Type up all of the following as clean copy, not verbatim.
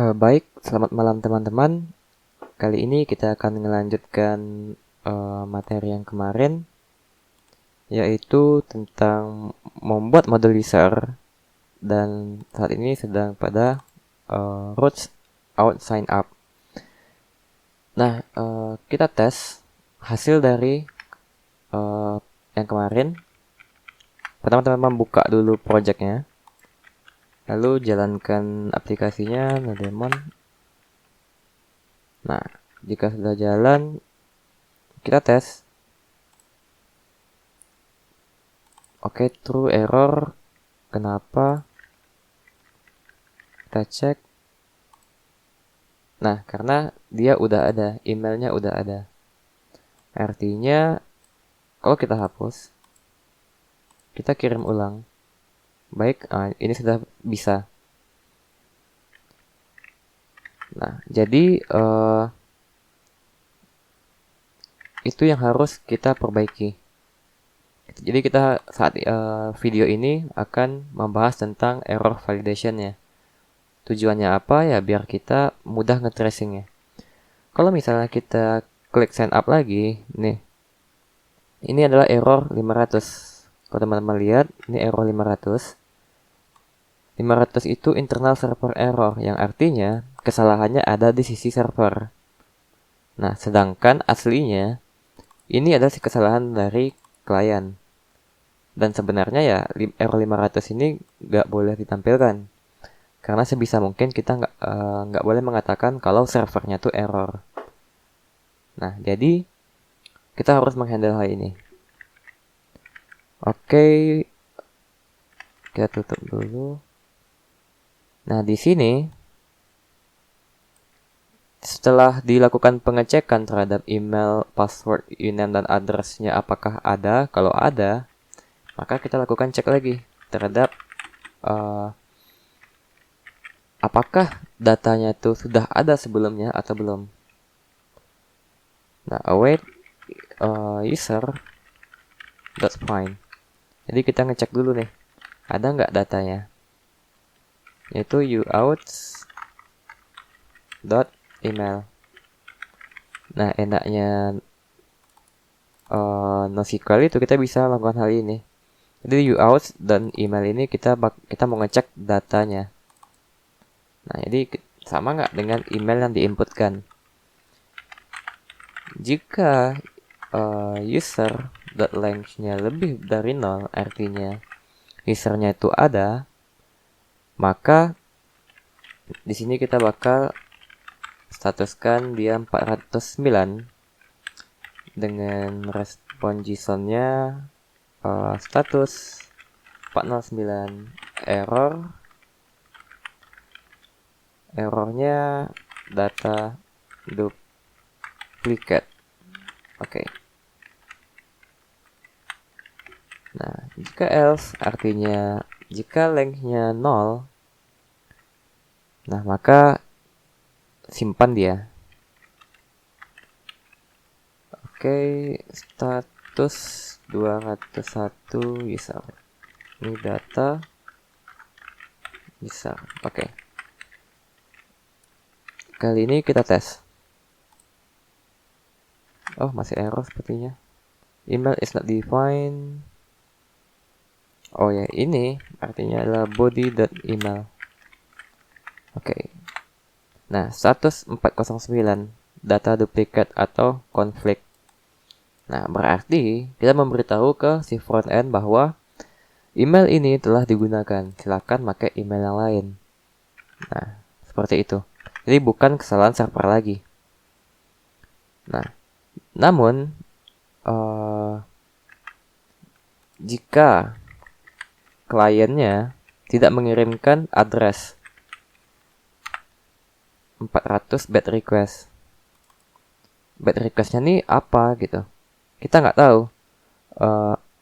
Baik, selamat malam teman-teman. Kali ini kita akan melanjutkan materi yang kemarin, yaitu tentang membuat model user. Dan saat ini sedang pada root out sign up. Nah, kita tes hasil dari yang kemarin. Pertama teman-teman buka dulu projectnya, lalu jalankan aplikasinya, Nademon. Nah, jika sudah jalan, kita tes. Oke, true, error. Kenapa? Kita cek. Nah, karena dia udah ada, emailnya udah ada. Artinya, kalau kita hapus, kita kirim ulang. Baik, ini sudah bisa. Nah, jadi itu yang harus kita perbaiki. Jadi kita saat video ini akan membahas tentang error validation-nya. Tujuannya apa ya? Biar kita mudah nge-tracing-nya. Kalau misalnya kita klik sign up lagi, nih. Ini adalah error 500. Kalau teman-teman lihat, ini error 500. 500 itu internal server error, yang artinya kesalahannya ada di sisi server. Nah, sedangkan aslinya ini adalah kesalahan dari klien. Dan sebenarnya ya error 500 ini nggak boleh ditampilkan. Karena sebisa mungkin kita nggak boleh mengatakan kalau servernya tuh error. Nah, jadi kita harus menghandle hal ini. Oke, kita tutup dulu. Nah, di sini setelah dilakukan pengecekan terhadap email, password, username, dan address-nya apakah ada, kalau ada, maka kita lakukan cek lagi terhadap apakah datanya itu sudah ada sebelumnya atau belum. Nah, await user, that's fine. Jadi kita ngecek dulu nih, ada nggak datanya, yaitu uouts.email. Nah, enaknya NoSQL itu kita bisa lakukan hal ini. Jadi uouts dan email ini kita mau ngecek datanya. Nah, jadi sama nggak dengan email yang diinputkan. Jika user.length-nya lebih dari 0, artinya usernya itu ada, maka di sini kita bakal statuskan dia 409 dengan respon JSON-nya status 409 error. Errornya data duplicate. Oke. Nah, jika else artinya jika length-nya 0, nah maka simpan dia. Oke, status 201 user. Ini data user. Oke. Kali ini kita tes. Oh, masih error sepertinya. Email is not defined. Oh ya, ini artinya adalah body.email. Oke. Nah, status 409 data duplicate atau konflik. Nah, berarti kita memberitahu ke si front end bahwa email ini telah digunakan. Silakan pakai email yang lain. Nah, seperti itu. Jadi bukan kesalahan server lagi. Nah, namun jika kliennya tidak mengirimkan address 400 bad request. Bad requestnya nih apa gitu. Kita nggak tahu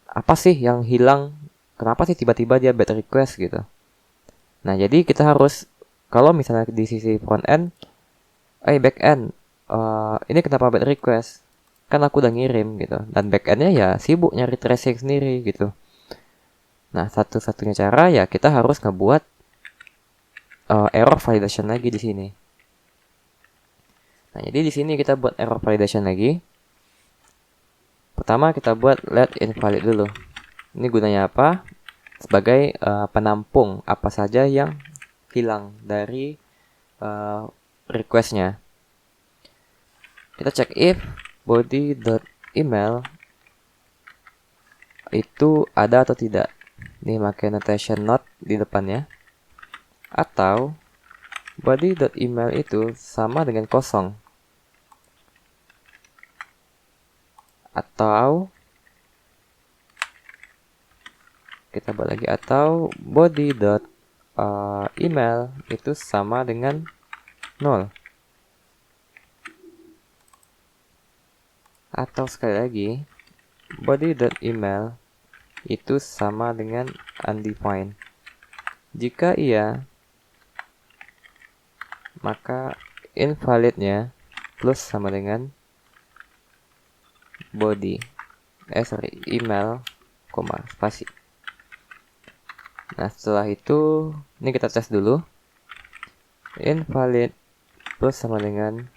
apa sih yang hilang. Kenapa sih tiba-tiba dia bad request gitu. Nah, jadi kita harus, kalau misalnya di sisi front end, back end, ini kenapa bad request? Kan aku udah ngirim gitu. Dan back endnya ya sibuk nyari tracing sendiri gitu. Nah, satu-satunya cara ya kita harus ngebuat error validation lagi di sini. Nah, jadi di sini kita buat error validation lagi. Pertama kita buat let invalid dulu. Ini gunanya apa? Sebagai penampung apa saja yang hilang dari requestnya. Kita cek if body.email itu ada atau tidak. Ini pakai notation not di depannya. Atau body.email itu sama dengan kosong. Atau kita buat lagi, atau body.email itu sama dengan 0. Atau sekali lagi, body.email itu sama dengan undefined. Jika iya, maka invalidnya plus sama dengan email, spasi. Nah, setelah itu, ini kita tes dulu. Invalid plus sama dengan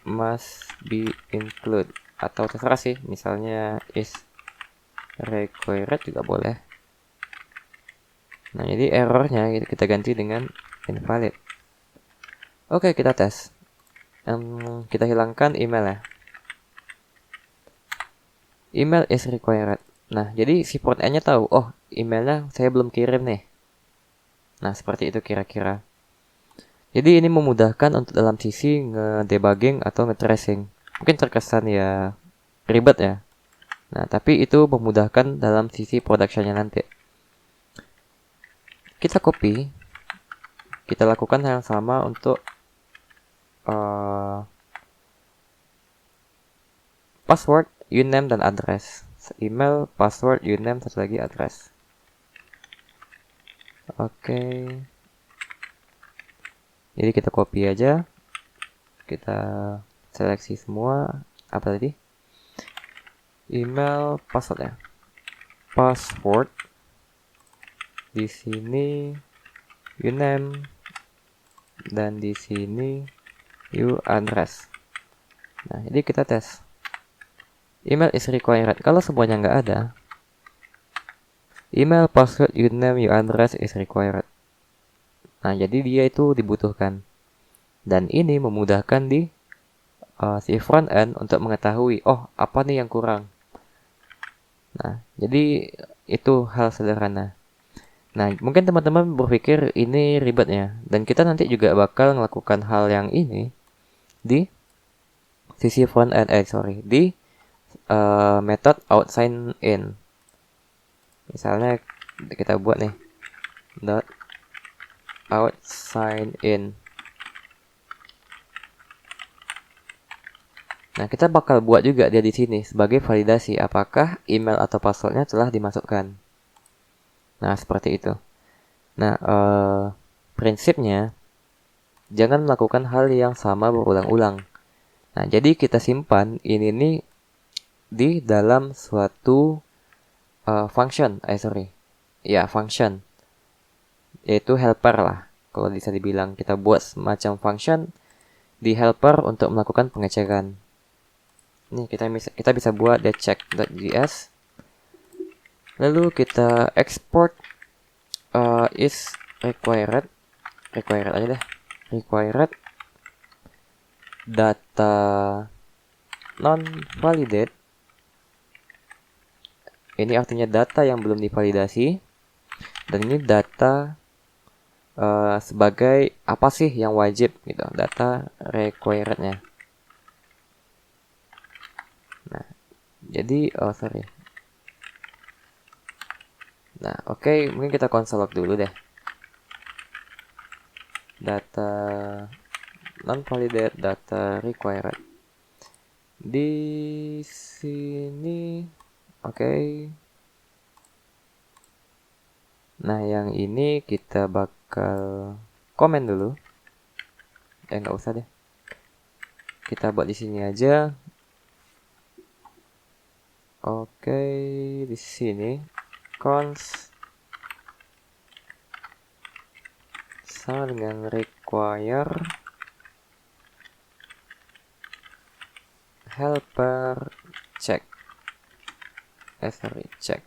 must be include. Atau terserah sih, misalnya is required juga boleh. Nah, jadi errornya kita ganti dengan invalid. Oke, kita tes. Kita hilangkan email ya. Email is required. Nah, jadi si port N-nya tahu, oh emailnya saya belum kirim nih. Nah, seperti itu kira-kira. Jadi ini memudahkan untuk dalam sisi nge-debugging atau nge-tracing. Mungkin terkesan ya ribet ya. Nah, tapi itu memudahkan dalam sisi production-nya nanti. Kita copy. Kita lakukan hal yang sama untuk password, uname, dan address. Email, password, uname, satu lagi address. Oke. Jadi kita copy aja. Kita seleksi semua. Apa tadi? Email, password ya. Password. Di sini uname, dan di sini address. Nah, jadi kita tes. Email is required. Kalau semuanya nggak ada, email, password, uname, address is required. Nah, jadi dia itu dibutuhkan. Dan ini memudahkan di si front end untuk mengetahui, oh apa nih yang kurang. Nah, jadi itu hal sederhana. Nah, mungkin teman-teman berpikir ini ribet ya. Dan kita nanti juga bakal melakukan hal yang ini di sisi front end, di method out sign in. Misalnya kita buat nih dot out sign in. Nah, kita bakal buat juga dia di sini sebagai validasi apakah email atau passwordnya telah dimasukkan. Nah, seperti itu. Nah, prinsipnya jangan melakukan hal yang sama berulang-ulang. Nah, jadi kita simpan ini nih di dalam suatu function, function, yaitu helper lah. Kalau bisa dibilang kita buat semacam function di helper untuk melakukan pengecekan. Ini kita bisa buat dia check.js. Lalu kita export is required aja deh. Required data non validate. Ini artinya data yang belum divalidasi. Dan ini data sebagai apa sih yang wajib gitu, data requirednya. Nah, jadi Nah, oke, mungkin kita konsol log dulu deh. Data non validate, data required. Di sini oke. Nah, yang ini kita bakal komen dulu. Nggak usah deh. Kita buat di sini aja. Oke, di sini cons sama dengan require helper check. Check.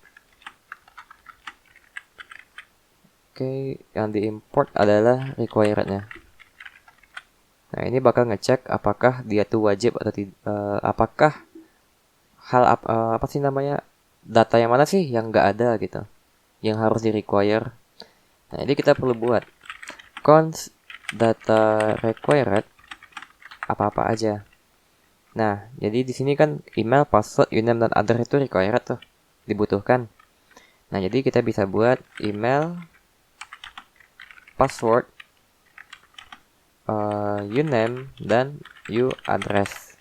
Oke, yang diimport adalah requirednya. Nah, ini bakal ngecek apakah dia tuh wajib atau tidak, apakah apa sih namanya, data yang mana sih yang nggak ada gitu, yang harus di require. Nah, jadi kita perlu buat const data required apa-apa aja. Nah, jadi di sini kan email, password, username, dan address itu required tuh, dibutuhkan. Nah, jadi kita bisa buat email, password, username, dan address.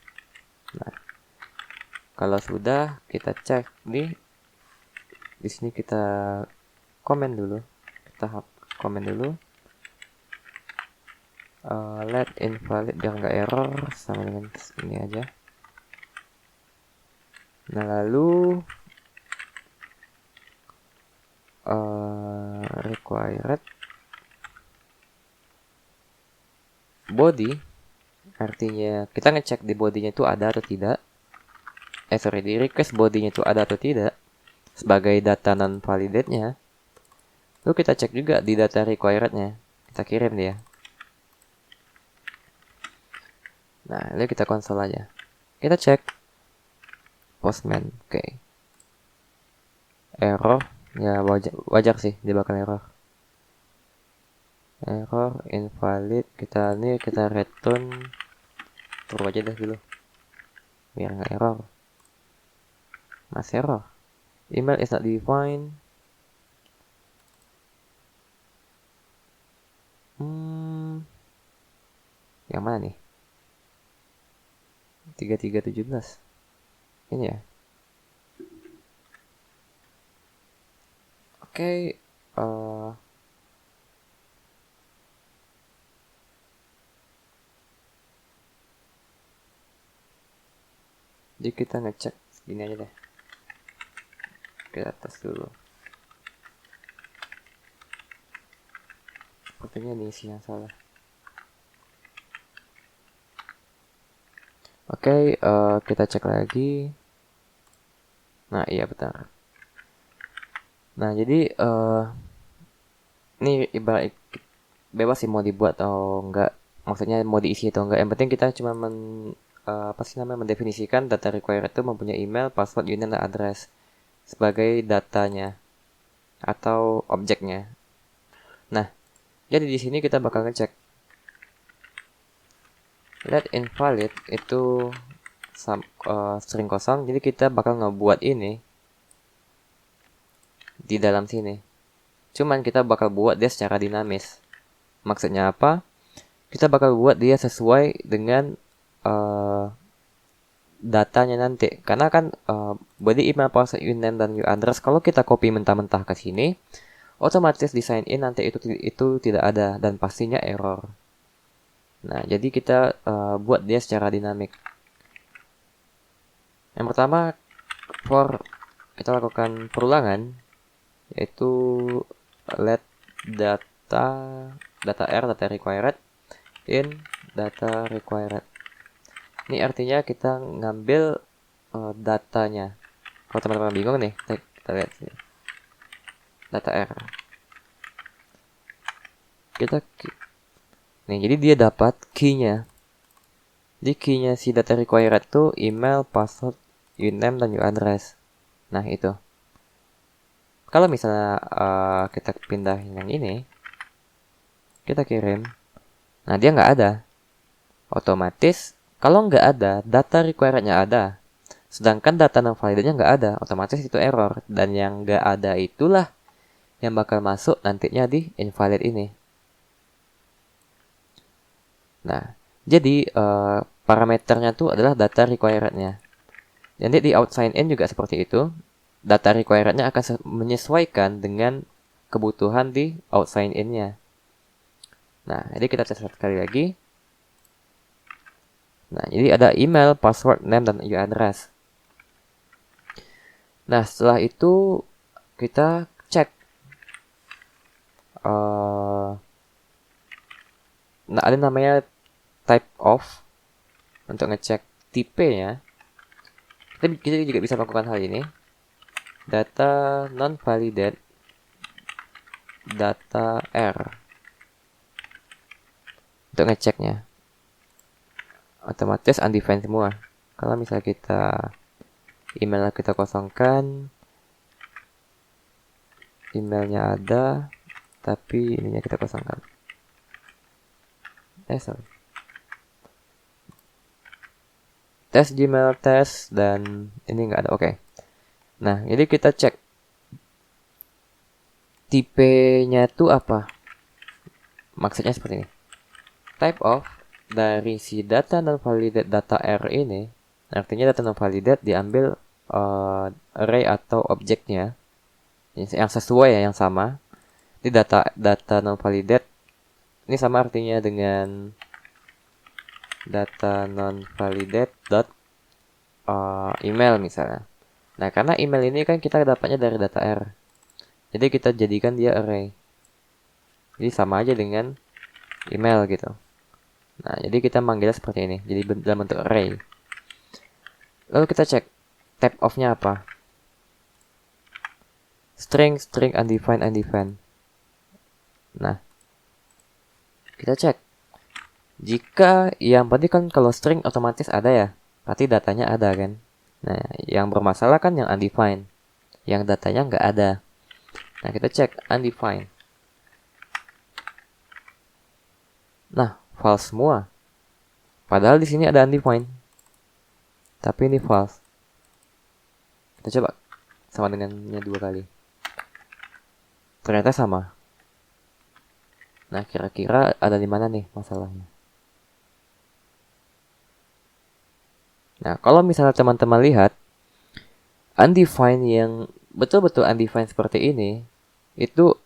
Nah, kalau sudah, kita cek di sini, kita komen dulu. Kita komen dulu. Let invalid biar nggak error, sama dengan ini aja. Nah, lalu required body, artinya kita ngecek di bodinya itu ada atau tidak. Di request bodinya itu ada atau tidak sebagai data non validate-nya. Lalu kita cek juga di data required-nya, kita kirim dia. Nah, lalu kita konsol aja. Kita cek Postman, oke. Error, ya wajar sih dia bakal error. Error invalid, kita return true aja deh dulu biar nggak error. Masih error. Email is not defined. Yang mana nih? 3317. Ini ya. Oke, jadi kita ngecek segini aja deh. Ke atas dulu. Sepertinya ini isi yang salah. Oke, kita cek lagi. Nah, iya benar. Nah, jadi ini ibarat bebas sih mau dibuat atau enggak. Maksudnya mau diisi atau enggak. Yang penting kita cuma mendefinisikan data required itu mempunyai email, password, username, dan address sebagai datanya atau objeknya. Nah, jadi di sini kita bakal ngecek let invalid itu string kosong, jadi kita bakal ngebuat ini di dalam sini. Cuman kita bakal buat dia secara dinamis. Maksudnya apa? Kita bakal buat dia sesuai dengan datanya nanti. Karena kan body email, password, username, dan address kalau kita copy mentah-mentah ke sini, otomatis di sign in nanti itu tidak ada dan pastinya error. Nah, jadi kita buat dia secara dinamik. Yang pertama, kita lakukan perulangan, yaitu let data required in data required. Ini artinya kita ngambil datanya. Kalau teman-teman bingung nih, kita lihat sini. Data R. Nih, jadi dia dapat key-nya. Jadi key-nya si data required tuh email, password, username, dan address. Nah, itu. Kalau misalnya kita pindahin yang ini, kita kirim. Nah, dia nggak ada. Otomatis, kalau nggak ada, data required-nya ada. Sedangkan data non validnya nggak ada, otomatis itu error. Dan yang nggak ada itulah yang bakal masuk nantinya di invalid ini. Nah, jadi parameternya tuh adalah data required-nya. Jadi di out sign in juga seperti itu. Data required-nya akan menyesuaikan dengan kebutuhan di out sign in-nya. Nah, jadi kita tes sekali lagi. Nah, jadi ada email, password, name, dan address. Nah, setelah itu kita cek Nah, ada namanya type of untuk ngecek tipenya. Kita juga bisa melakukan hal ini. Data non validate data R untuk ngeceknya. Otomatis undefined semua. Kalau misalnya email kita kosongkan, emailnya ada, tapi ininya kita kosongkan. Sorry. Tes Gmail tes dan ini nggak ada. Oke. Nah, jadi kita cek tipenya itu apa. Maksudnya seperti ini. Type of dari si data non validate data R ini, artinya data non validate diambil array atau objeknya yang sesuai yang sama. Di data non validate ini sama artinya dengan data non validate dot email misalnya. Nah, karena email ini kan kita dapatnya dari data R, jadi kita jadikan dia array. Jadi sama aja dengan email gitu. Nah, jadi kita manggilnya seperti ini. Jadi dalam bentuk array. Lalu kita cek type of-nya apa. String, undefined, undefined. Nah, kita cek. Jika yang penting kan kalau string otomatis ada ya. Berarti datanya ada kan. Nah, yang bermasalah kan yang undefined. Yang datanya nggak ada. Nah, kita cek undefined. Nah, false semua. Padahal di sini ada undefined. Tapi ini false. Kita coba sama dengannya 2 kali. Ternyata sama. Nah, kira-kira ada di mana nih masalahnya? Nah, kalau misalnya teman-teman lihat undefined yang betul-betul undefined seperti ini, itu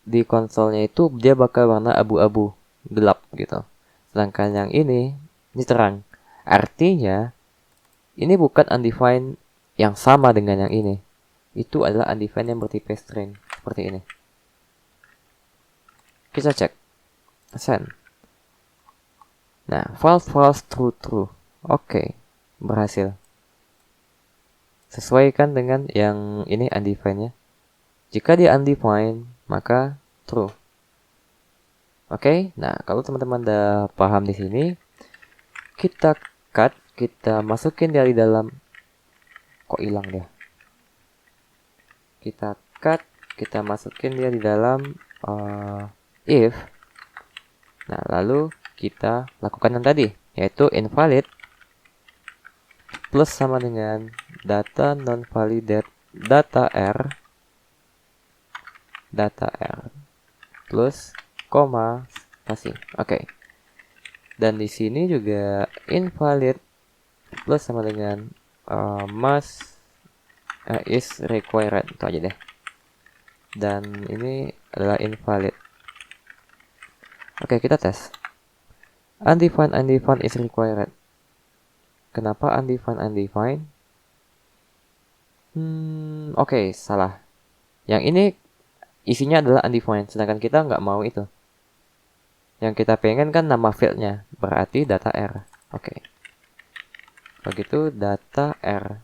di konsolnya itu dia bakal warna abu-abu, gelap gitu. Sedangkan yang ini terang. Artinya ini bukan undefined yang sama dengan yang ini. Itu adalah undefined yang bertipe string seperti ini. Kita cek. Send. Nah, false, true. Oke, berhasil. Sesuaikan dengan yang ini undefined-nya. Jika dia undefined, maka true. Oke, nah kalau teman-teman udah paham di sini, kita cut, kita masukin dari dalam. Kok hilang dia? Kita cut, kita masukin dia di dalam if. Nah, lalu kita lakukan yang tadi, yaitu invalid plus sama dengan data non validate data R plus koma spasi. Oke. Dan di sini juga invalid plus sama dengan is required. Itu aja deh. Dan ini adalah invalid. Oke, kita tes. Undefined is required. Kenapa undefined? Oke, salah. Yang ini isinya adalah undefined, sedangkan kita nggak mau itu. Yang kita pengen kan nama fieldnya, berarti data R. Oke. Begitu data R.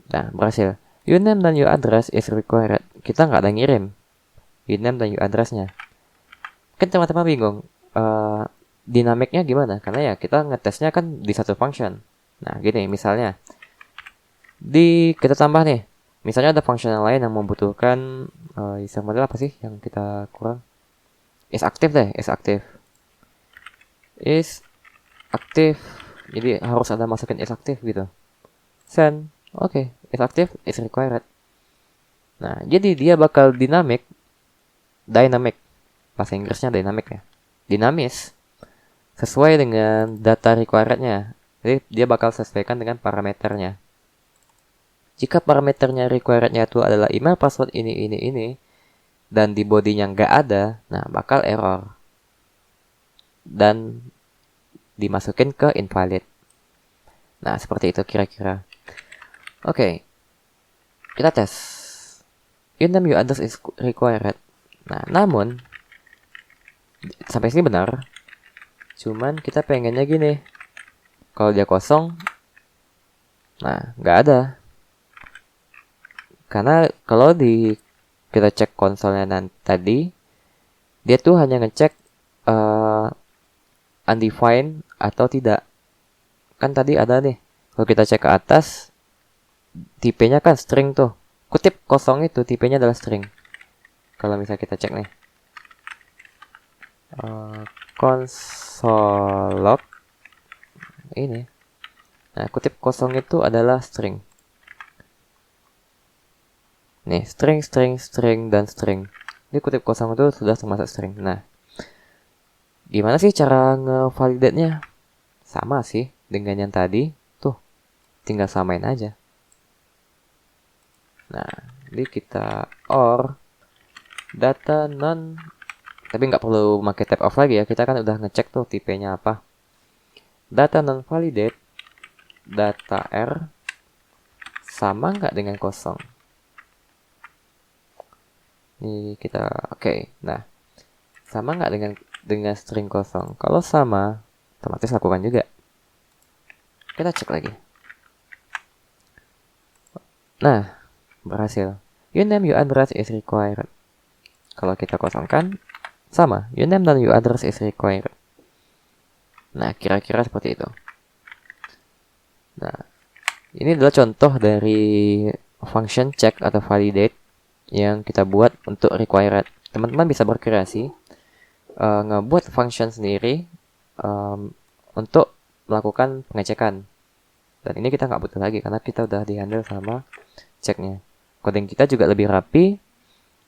Nah, berhasil. Uname dan uAddress is required. Kita nggak ada ngirim uname dan uAddress-nya. Kan teman-teman bingung. Dinamiknya gimana? Karena ya kita ngetesnya kan di satu function. Nah, gini misalnya. Kita tambah nih. Misalnya ada function lain yang membutuhkan user model apa sih yang kita kurang? Is active deh, is active. Is active. Jadi harus ada masukin is active gitu. Send. Oke, is active is required. Nah, jadi dia bakal dynamic. Bahasa Inggrisnya dynamic ya. Dinamis. Sesuai dengan data required-nya. Jadi dia bakal sesuaikan dengan parameternya. Jika parameternya required-nya itu adalah email password ini dan di body-nya nggak ada, nah bakal error dan dimasukin ke invalid. Nah, seperti itu kira-kira. Oke. Kita tes. Uname uAddress is required. Nah, namun sampai sini benar. Cuman kita pengennya gini. Kalau dia kosong, nah nggak ada. Karena kalau kita cek konsolnya tadi, dia tuh hanya ngecek undefined atau tidak. Kan tadi ada nih. Kalau kita cek ke atas, tipenya kan string tuh. Kutip kosong itu tipenya adalah string. Kalau misalnya kita cek nih. Console log ini. Nah, kutip kosong itu adalah string. Nih, string, dan string. Ini kutip kosong itu sudah termasuk string. Nah, gimana sih cara ngevalidate-nya? Sama sih dengan yang tadi. Tuh, tinggal samain aja. Nah, jadi kita or data non, tapi nggak perlu pakai tab off lagi ya. Kita kan udah ngecek tuh tipenya apa. Data non validate, data R sama nggak dengan kosong. Ini kita oke. Nah, sama nggak dengan string kosong? Kalau sama, otomatis lakukan juga. Kita cek lagi. Nah, berhasil. Uname uaddress is required. Kalau kita kosongkan, sama. Uname dan uaddress is required. Nah, kira-kira seperti itu. Nah, ini adalah contoh dari function check atau validate yang kita buat untuk required. Teman-teman bisa berkreasi, ngebuat function sendiri untuk melakukan pengecekan. Dan ini kita nggak butuh lagi karena kita udah dihandle sama ceknya. Coding kita juga lebih rapi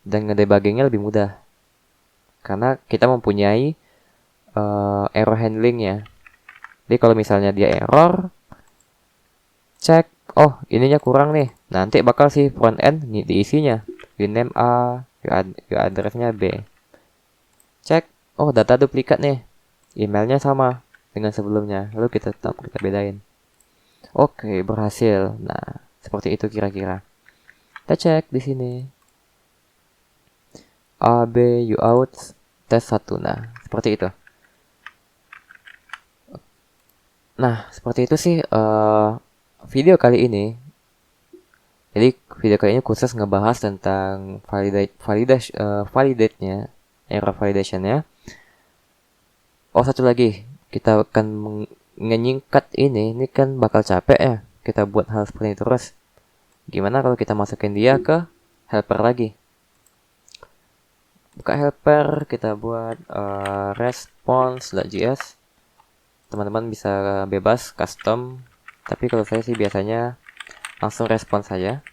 dan ngedebuggingnya lebih mudah. Karena kita mempunyai error handling ya. Jadi kalau misalnya dia error, cek, oh ininya kurang nih. Nanti bakal si front end diisinya. Uname A, uaddress-nya B. Cek, oh data duplikat nih. Emailnya sama dengan sebelumnya. Lalu kita bedain. Oke, berhasil. Nah, seperti itu kira-kira. Kita cek di sini. A, B, U out, tes 1. Nah, seperti itu. Nah, seperti itu sih video kali ini. Jadi video kali ini khusus ngebahas tentang validate-nya, error validation-nya. Oh, satu lagi, kita akan menyingkat ini kan bakal capek ya. Kita buat hal seperti ini terus. Gimana kalau kita masukin dia ke helper lagi? Buka helper, kita buat response.js. Teman-teman bisa bebas custom, tapi kalau saya sih biasanya langsung respon saja.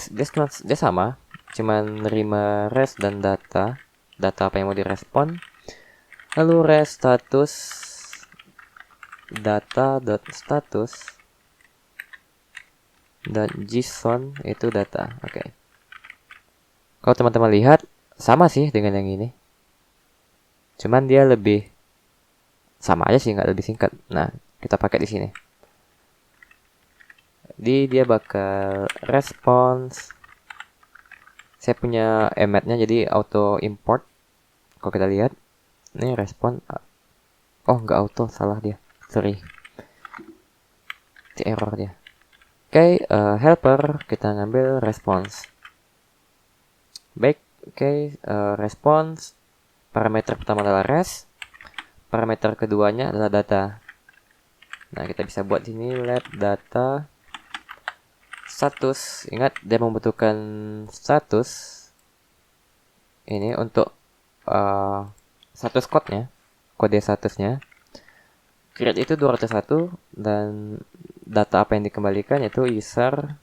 Dia sama, cuman nerima res dan data apa yang mau direspon. Lalu res status data.status dan JSON itu data. Oke. Kalau teman-teman lihat sama sih dengan yang ini. Cuman dia lebih sama aja sih, nggak lebih singkat. Nah, kita pakai di sini. Dia bakal response. Saya punya emmet-nya jadi auto import. Kalau kita lihat, ini respon. Oh, nggak auto, salah dia. Sorry. Itu error dia. Oke, helper kita ngambil response. Baik, oke, response. Parameter pertama adalah res. Parameter keduanya adalah data. Nah, kita bisa buat sini let data status. Ingat, dia membutuhkan status ini untuk status code-nya, kode statusnya. Create itu 201 dan data apa yang dikembalikan yaitu user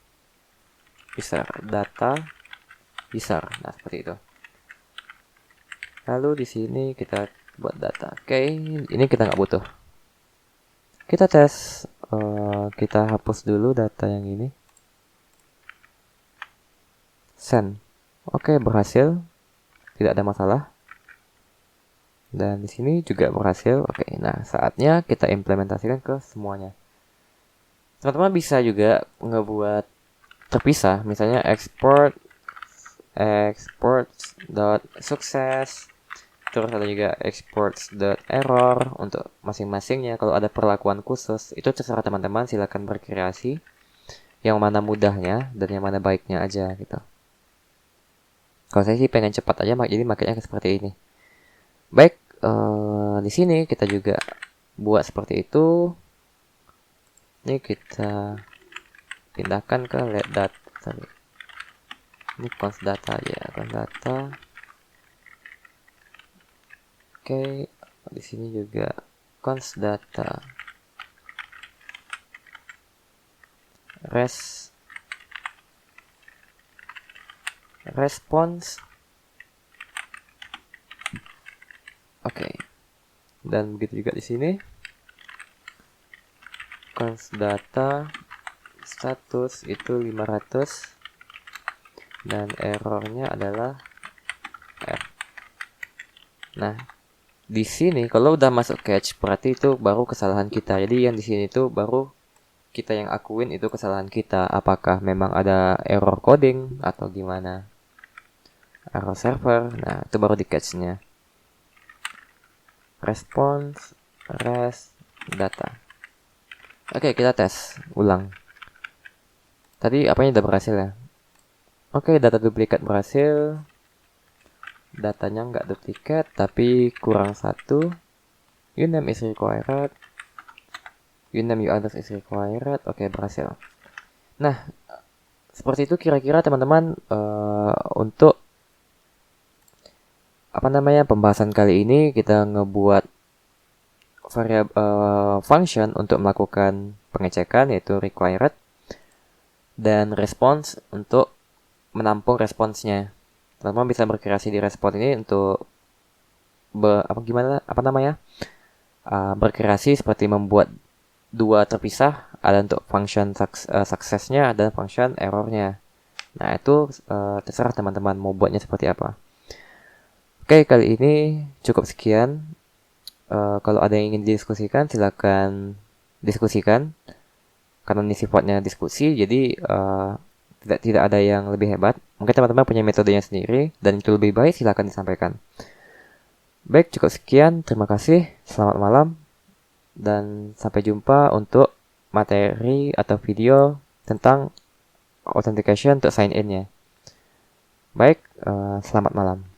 data user. Nah, seperti itu. Lalu di sini kita buat data. Oke, ini kita nggak butuh. Kita tes, kita hapus dulu data yang ini. Send. Oke, berhasil. Tidak ada masalah. Dan di sini juga berhasil. Oke, nah saatnya kita implementasikan ke semuanya. Teman-teman bisa juga ngebuat terpisah, misalnya export exports.success. Terus ada juga exports.error untuk masing-masingnya. Kalau ada perlakuan khusus, itu terserah teman-teman, silakan berkreasi yang mana mudahnya dan yang mana baiknya aja gitu. Kalau saya sih pengen cepat aja, jadi makanya seperti ini. Baik, di sini kita juga buat seperti itu. Ini kita pindahkan ke let data. Ini const data aja, const data. Oke, di sini juga const data response. Oke. Dan begitu juga di sini. Const data status itu 500 dan errornya adalah R. Nah, di sini kalau udah masuk catch berarti itu baru kesalahan kita. Jadi yang di sini itu baru kita yang akuin itu kesalahan kita. Apakah memang ada error coding atau gimana? Error server. Nah, itu baru di catch-nya. Response res data. Oke, kita tes ulang. Tadi apanya udah berhasil ya? Oke, data duplikat berhasil. Datanya nggak duplikat tapi kurang satu. Uname is required. Uname others is required. Oke, berhasil. Nah, seperti itu kira-kira teman-teman untuk pembahasan kali ini kita ngebuat function untuk melakukan pengecekan yaitu required dan response untuk menampung responsnya. Teman-teman bisa berkreasi di respon ini untuk berkreasi seperti membuat dua terpisah, ada untuk function suksesnya dan function errornya. Nah, itu terserah teman-teman mau buatnya seperti apa. Oke, kali ini cukup sekian. Kalau ada yang ingin didiskusikan, silakan diskusikan. Karena ini sifatnya diskusi, jadi tidak ada yang lebih hebat. Mungkin teman-teman punya metodenya sendiri dan itu lebih baik, silakan disampaikan. Baik, cukup sekian. Terima kasih. Selamat malam. Dan sampai jumpa untuk materi atau video tentang authentication untuk sign in-nya. Baik, selamat malam.